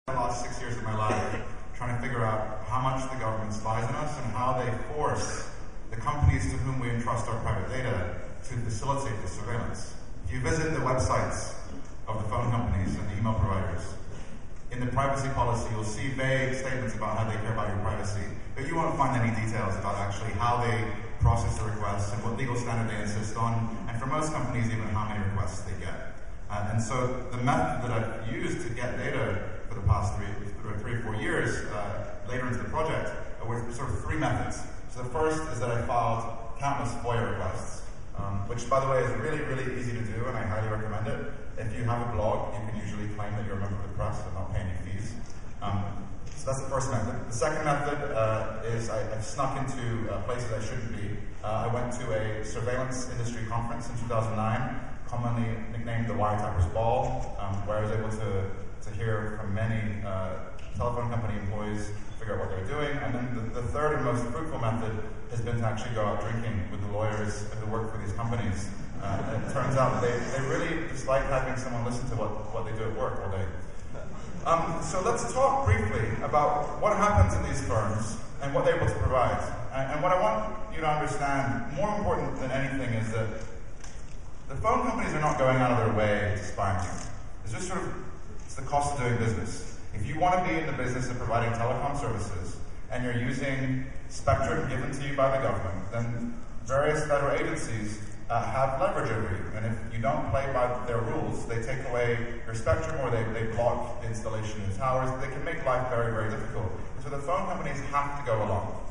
The last 6 years of my life trying to figure out how much the government spies on us and how they force the companies to whom we entrust our private data to facilitate the surveillance. If you visit the websites of the phone companies and the email providers, in the privacy policy you'll see vague statements about how they care about your privacy, but you won't find any details about actually how they process the requests and what legal standard they insist on, and for most companies even how many requests they get. And so the method that I've used to get data for the past three or 4 years, later into the project, were sort of three methods. So the first is that I filed countless FOIA requests, which, by the way, is really, really easy to do, and I highly recommend it. If you have a blog, you can usually claim that you're a member of the press and not pay any fees. So that's the first method. The second method is I've snuck into places I shouldn't be. I went to a surveillance industry conference in 2009, commonly nicknamed the Wiretappers Ball, where I was able to hear from many telephone company employees, figure out what they're doing. And then the third and most fruitful method has been to actually go out drinking with the lawyers who work for these companies. And it turns out they really dislike having someone listen to what they do at work all day. So let's talk briefly about what happens in these firms and what they're able to provide. And what I want you to understand, more important than anything, is that the phone companies are not going out of their way to spy on you. It's just it's the cost of doing business. If you want to be in the business of providing telecom services and you're using spectrum given to you by the government, then various federal agencies have leverage over you. And if you don't play by their rules, they take away your spectrum or they block the installation of towers. They can make life very, very difficult. So the phone companies have to go along.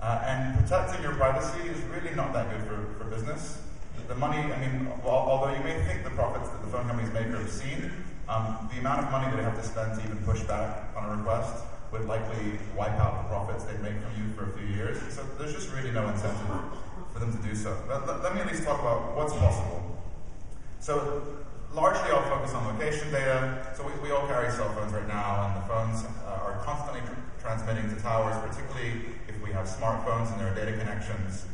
And protecting your privacy is really not that good for business. The money, although you may think the profits that the phone companies make are obscene, the amount of money that they have to spend to even push back on a request would likely wipe out the profits they'd make from you for a few years. So there's just really no incentive for them to do so. Let me at least talk about what's possible. So largely I'll focus on location data. So we all carry cell phones right now, and the phones are constantly transmitting to towers, particularly if we have smartphones and there are data connections.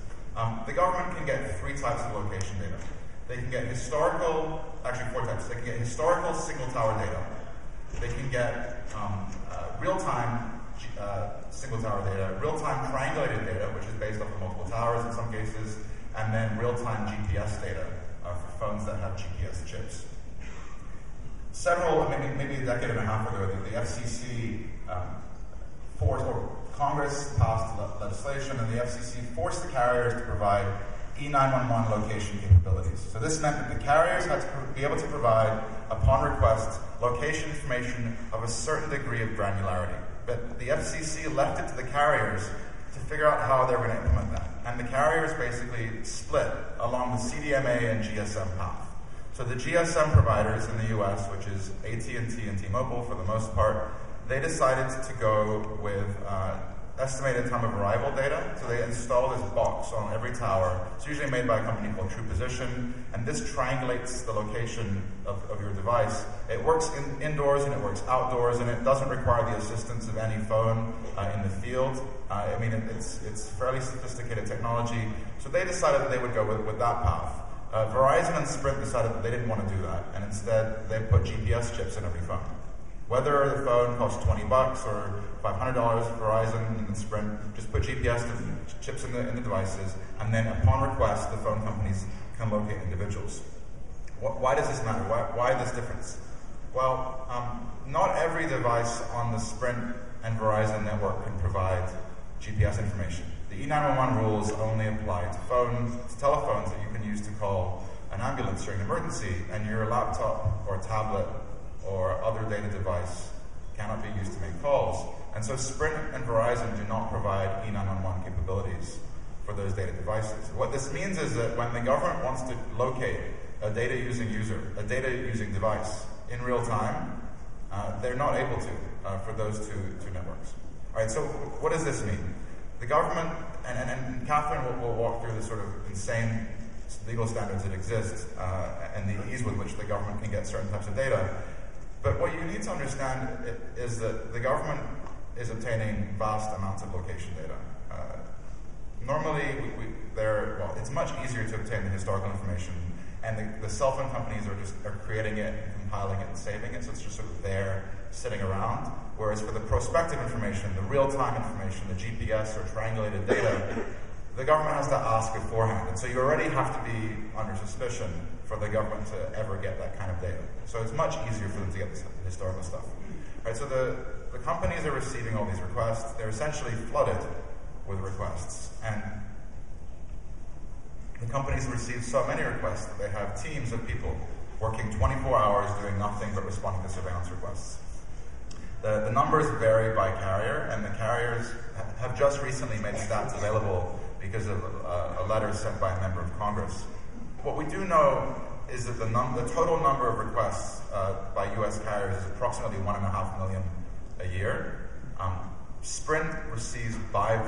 The government can get three types of location data. They can get four types. They can get historical single tower data. They can get real-time single tower data, real-time triangulated data, which is based off of multiple towers in some cases, and then real-time GPS data for phones that have GPS chips. Maybe a decade and a half ago, the FCC Congress passed legislation, and the FCC forced the carriers to provide E911 location capabilities. So this meant that the carriers had to be able to provide, upon request, location information of a certain degree of granularity. But the FCC left it to the carriers to figure out how they were going to implement that. And the carriers basically split along the CDMA and GSM path. So the GSM providers in the US, which is AT&T and T-Mobile for the most part, they decided to go with estimated time of arrival data. So they install this box on every tower. It's usually made by a company called True Position, and this triangulates the location of your device. It works indoors and it works outdoors, and it doesn't require the assistance of any phone in the field. It's fairly sophisticated technology. So they decided that they would go with that path. Verizon and Sprint decided that they didn't want to do that, and instead they put GPS chips in every phone. Whether the phone costs $20 or $500, Verizon and Sprint just put GPS chips in the devices, and then upon request, the phone companies can locate individuals. Why does this matter? Why this difference? Well, not every device on the Sprint and Verizon network can provide GPS information. The E911 rules only apply to telephones that you can use to call an ambulance during an emergency, and your laptop or tablet or other data device cannot be used to make calls. And so Sprint and Verizon do not provide E911 capabilities for those data devices. What this means is that when the government wants to locate a data-using user, a data-using device in real time, they're not able to for those two networks. All right, so what does this mean? The government, and Catherine will walk through the sort of insane legal standards that exist and the ease with which the government can get certain types of data. But what you need to understand is that the government is obtaining vast amounts of location data. Normally, it's much easier to obtain the historical information and the cell phone companies are creating it and compiling it and saving it, so it's just sort of there sitting around. Whereas for the prospective information, the real-time information, the GPS or triangulated data, the government has to ask beforehand. And so you already have to be under suspicion for the government to ever get that kind of data. So it's much easier for them to get this historical stuff. Right, so the companies are receiving all these requests. They're essentially flooded with requests. And the companies receive so many requests that they have teams of people working 24 hours doing nothing but responding to surveillance requests. The numbers vary by carrier, and the carriers have just recently made stats available because of a letter sent by a member of Congress. What we do know is that the total number of requests by U.S. carriers is approximately 1.5 million a year. Sprint receives by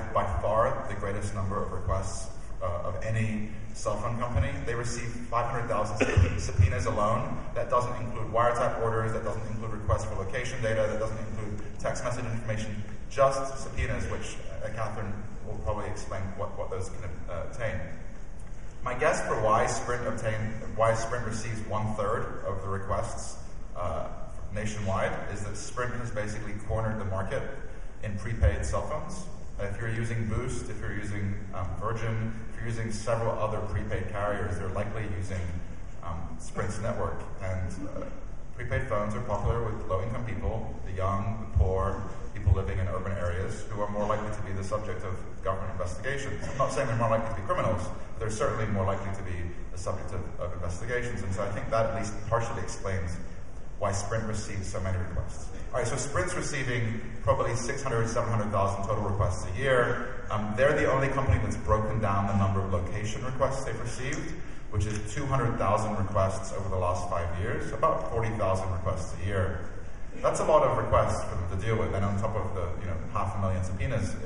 far the greatest number of requests of any cell phone company. They receive 500,000 subpoenas alone. That doesn't include wiretap orders, that doesn't include requests for location data, that doesn't include text message information, just subpoenas, which Catherine will probably explain what those can obtain. My guess for why Sprint receives 1/3 of the requests nationwide is that Sprint has basically cornered the market in prepaid cell phones. If you're using Boost, if you're using Virgin, if you're using several other prepaid carriers, they're likely using Sprint's network. And prepaid phones are popular with low-income people, the young, the poor, people living in urban areas who are more likely to be the subject of government investigations. I'm not saying they're more likely to be criminals, but they're certainly more likely to be the subject of investigations. And so I think that at least partially explains why Sprint receives so many requests. All right, so Sprint's receiving probably 600,000, 700,000 total requests a year. They're the only company that's broken down the number of location requests they've received, which is 200,000 requests over the last 5 years, about 40,000 requests a year. That's a lot of requests for them to deal with, and on top of the 500,000 subpoenas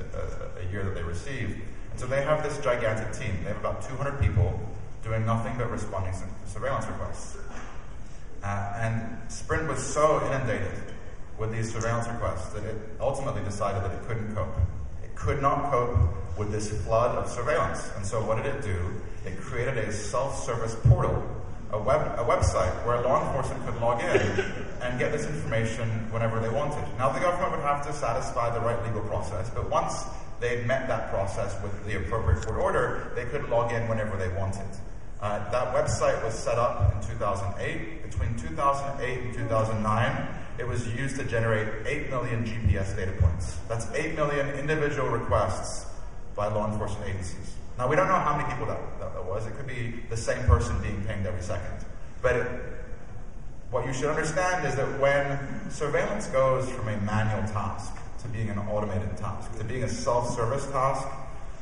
a year that they receive. And so they have this gigantic team. They have about 200 people doing nothing but responding to surveillance requests. And Sprint was so inundated with these surveillance requests that it ultimately decided that it couldn't cope. It could not cope with this flood of surveillance. And so what did it do? It created a self-service portal, a website where law enforcement could log in and get this information whenever they wanted. Now the government would have to satisfy the right legal process, but once they met that process with the appropriate court order, they could log in whenever they wanted. That website was set up in 2008. Between 2008 and 2009, it was used to generate 8 million GPS data points. That's 8 million individual requests by law enforcement agencies. Now, we don't know how many people that was. It could be the same person being pinged every second. But what you should understand is that when surveillance goes from a manual task to being an automated task, to being a self-service task,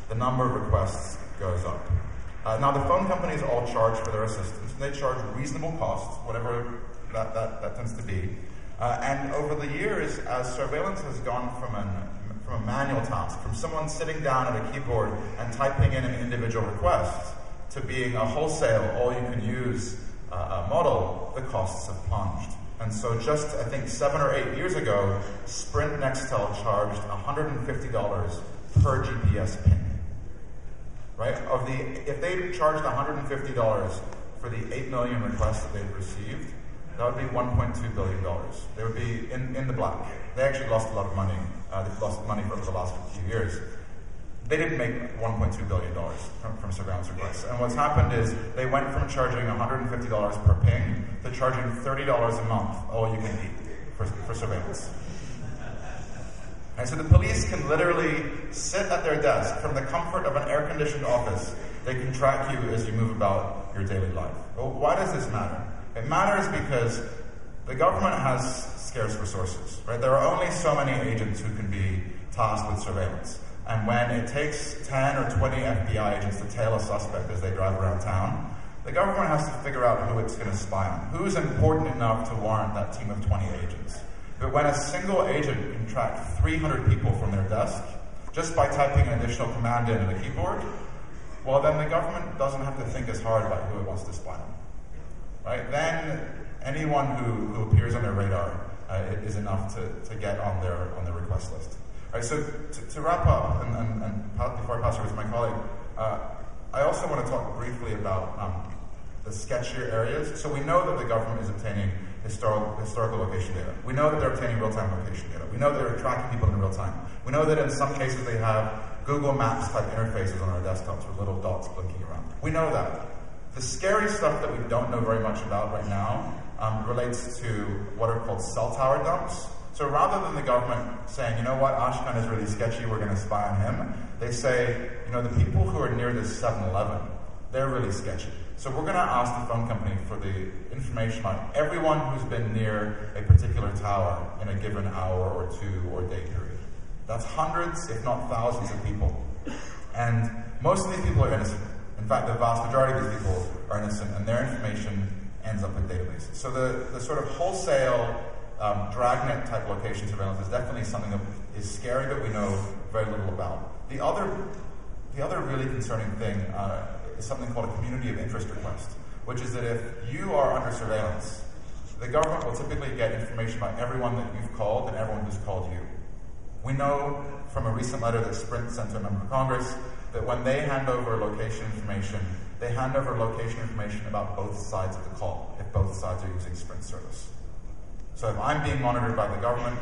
the number of requests goes up. Now, the phone companies all charge for their assistance. They charge reasonable costs, whatever that tends to be. And over the years, as surveillance has gone from a manual task, from someone sitting down at a keyboard and typing in an individual request, to being a wholesale, all-you-can-use model, the costs have plunged. And so just, I think, 7 or 8 years ago, Sprint Nextel charged $150 per GPS ping. Right? If they charged $150 for the 8 million requests that they've received, that would be $1.2 billion. They would be in the black. They actually lost a lot of money. They've lost money over the last few years. They didn't make $1.2 billion from surveillance requests. And what's happened is they went from charging $150 per ping to charging $30 a month, all you can eat, for surveillance. And so the police can literally sit at their desk from the comfort of an air-conditioned office. They can track you as you move about your daily life. Well, why does this matter? It matters because the government has scarce resources, right? There are only so many agents who can be tasked with surveillance. And when it takes 10 or 20 FBI agents to tail a suspect as they drive around town, the government has to figure out who it's going to spy on. Who's important enough to warrant that team of 20 agents? But when a single agent can track 300 people from their desk, just by typing an additional command in on the keyboard, well, then the government doesn't have to think as hard about who it wants to spy on. Right? Then anyone who appears on their radar is enough to get on their request list. Right, so to wrap up, and before I pass over to my colleague, I also want to talk briefly about the sketchier areas. So we know that the government is obtaining historical location data. We know that they're obtaining real-time location data. We know that they're tracking people in real time. We know that in some cases they have Google Maps type interfaces on our desktops with little dots blinking around. We know that. The scary stuff that we don't know very much about right now relates to what are called cell tower dumps. So rather than the government saying, you know what, Ashkan is really sketchy, we're going to spy on him, they say, you know, the people who are near this 7-Eleven, they're really sketchy. So we're going to ask the phone company for the information on everyone who's been near a particular tower in a given hour or two or day period. That's hundreds, if not thousands of people. And most of these people are innocent. In fact, the vast majority of these people are innocent, and their information ends up in databases. So the sort of wholesale dragnet type location surveillance is definitely something that is scary that we know very little about. The other really concerning thing is something called a community of interest request, which is that if you are under surveillance, the government will typically get information about everyone that you've called and everyone who's called you. We know from a recent letter that Sprint sent to a member of Congress that when they hand over location information, they hand over location information about both sides of the call, if both sides are using Sprint service. So if I'm being monitored by the government,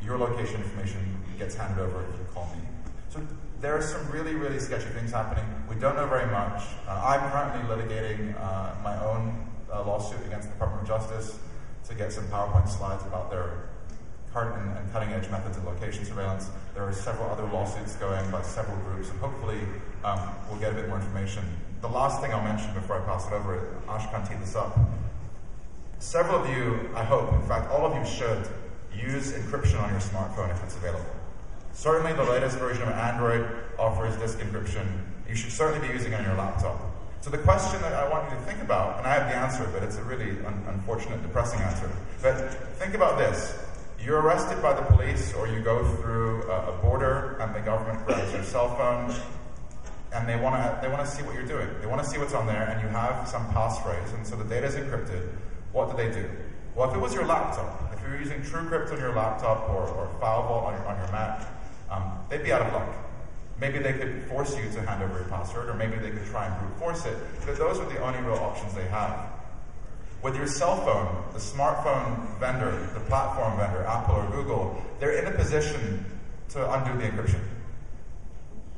your location information gets handed over if you call me. So there are some really, really sketchy things happening. We don't know very much. I'm currently litigating my own lawsuit against the Department of Justice to get some PowerPoint slides about their current and cutting-edge methods of location surveillance. There are several other lawsuits going by several groups, and hopefully we'll get a bit more information. The last thing I'll mention before I pass it over, Ashkan teed this up. Several of you, I hope, in fact all of you should, use encryption on your smartphone if it's available. Certainly the latest version of Android offers disk encryption. You should certainly be using it on your laptop. So the question that I want you to think about, and I have the answer, but it's a really unfortunate, depressing answer, but think about this. You're arrested by the police, or you go through a border and the government grabs your cell phone, and they want to see what you're doing. They want to see what's on there, and you have some passphrase, and so the data is encrypted. What do they do? Well, if it was your laptop, if you were using TrueCrypt on your laptop or FileVault on your Mac, they'd be out of luck. Maybe they could force you to hand over your password, or maybe they could try and brute force it, but those are the only real options they have. With your cell phone, the smartphone vendor, the platform vendor, Apple or Google, they're in a position to undo the encryption.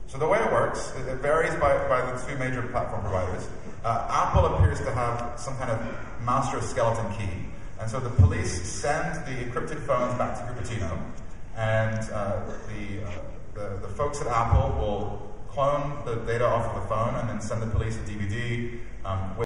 So the way it works, it varies by the two major platform providers. Apple appears to have some kind of master skeleton key. And so the police send the encrypted phones back to Cupertino, and the folks at Apple will clone the data off of the phone and then send the police a DVD with